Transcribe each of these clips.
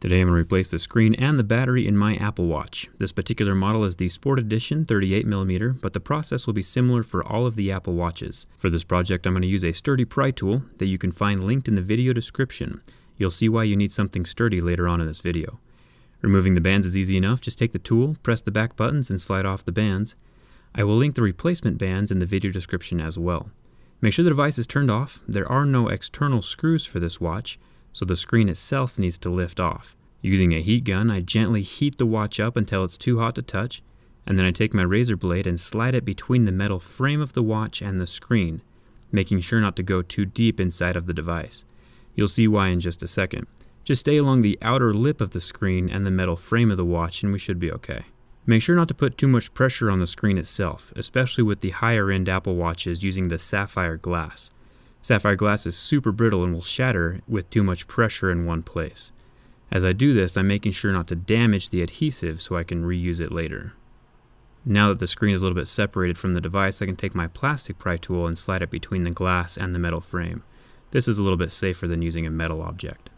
Today I'm going to replace the screen and the battery in my Apple Watch. This particular model is the Sport Edition 38mm, but the process will be similar for all of the Apple Watches. For this project I'm going to use a sturdy pry tool that you can find linked in the video description. You'll see why you need something sturdy later on in this video. Removing the bands is easy enough. Just take the tool, press the back buttons, and slide off the bands. I will link the replacement bands in the video description as well. Make sure the device is turned off. There are no external screws for this watch, so the screen itself needs to lift off. Using a heat gun, I gently heat the watch up until it's too hot to touch, and then I take my razor blade and slide it between the metal frame of the watch and the screen, making sure not to go too deep inside of the device. You'll see why in just a second. Just stay along the outer lip of the screen and the metal frame of the watch and we should be okay. Make sure not to put too much pressure on the screen itself, especially with the higher end Apple Watches using the sapphire glass. Sapphire glass is super brittle and will shatter with too much pressure in one place. As I do this, I'm making sure not to damage the adhesive so I can reuse it later. Now that the screen is a little bit separated from the device, I can take my plastic pry tool and slide it between the glass and the metal frame. This is a little bit safer than using a metal object.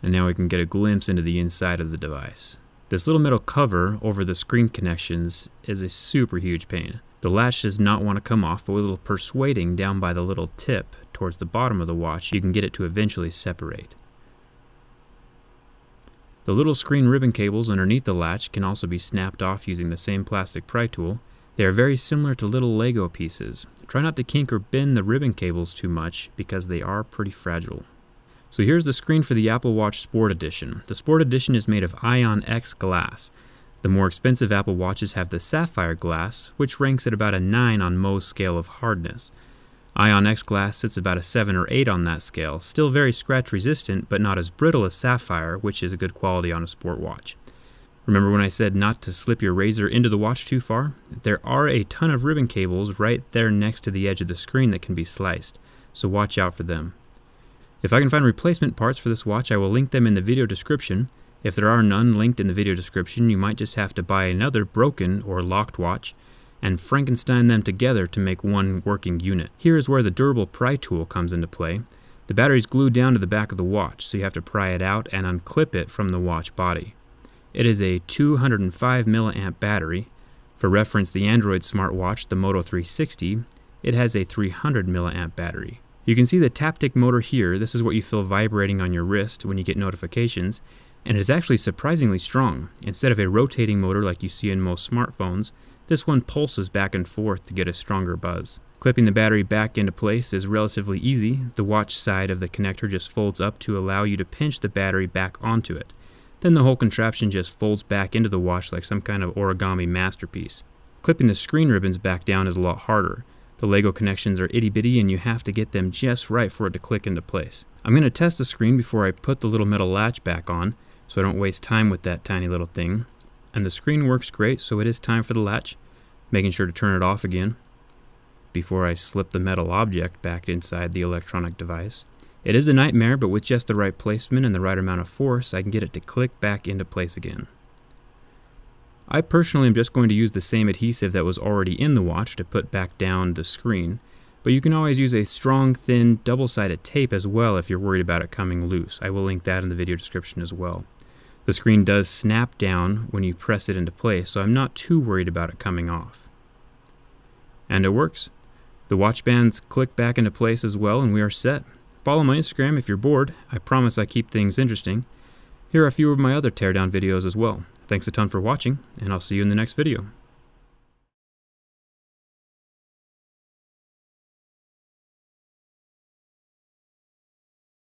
And now we can get a glimpse into the inside of the device. This little metal cover over the screen connections is a super huge pain. The latch does not want to come off, but with a little persuading down by the little tip towards the bottom of the watch, you can get it to eventually separate. The little screen ribbon cables underneath the latch can also be snapped off using the same plastic pry tool. They are very similar to little Lego pieces. Try not to kink or bend the ribbon cables too much because they are pretty fragile. So here's the screen for the Apple Watch Sport Edition. The Sport Edition is made of Ion X glass. The more expensive Apple Watches have the sapphire glass, which ranks at about a 9 on Mohs scale of hardness. Ion X glass sits about a 7 or 8 on that scale, still very scratch resistant but not as brittle as sapphire, which is a good quality on a sport watch. Remember when I said not to slip your razor into the watch too far? There are a ton of ribbon cables right there next to the edge of the screen that can be sliced, so watch out for them. If I can find replacement parts for this watch, I will link them in the video description. If there are none linked in the video description, you might just have to buy another broken or locked watch and Frankenstein them together to make one working unit. Here is where the durable pry tool comes into play. The battery is glued down to the back of the watch, so you have to pry it out and unclip it from the watch body. It is a 205 mAh battery. For reference, the Android smartwatch, the Moto 360, it has a 300 mAh battery. You can see the Taptic motor here. This is what you feel vibrating on your wrist when you get notifications, and it is actually surprisingly strong. Instead of a rotating motor like you see in most smartphones, this one pulses back and forth to get a stronger buzz. Clipping the battery back into place is relatively easy. The watch side of the connector just folds up to allow you to pinch the battery back onto it. Then the whole contraption just folds back into the watch like some kind of origami masterpiece. Clipping the screen ribbons back down is a lot harder. The Lego connections are itty-bitty and you have to get them just right for it to click into place. I'm going to test the screen before I put the little metal latch back on, so I don't waste time with that tiny little thing. And the screen works great, so it is time for the latch. Making sure to turn it off again before I slip the metal object back inside the electronic device. It is a nightmare, but with just the right placement and the right amount of force, I can get it to click back into place again. I personally am just going to use the same adhesive that was already in the watch to put back down the screen, but you can always use a strong, thin, double-sided tape as well if you're worried about it coming loose. I will link that in the video description as well. The screen does snap down when you press it into place, so I'm not too worried about it coming off. And it works. The watch bands click back into place as well, and we are set. Follow my Instagram if you're bored. I promise I keep things interesting. Here are a few of my other teardown videos as well. Thanks a ton for watching, and I'll see you in the next video.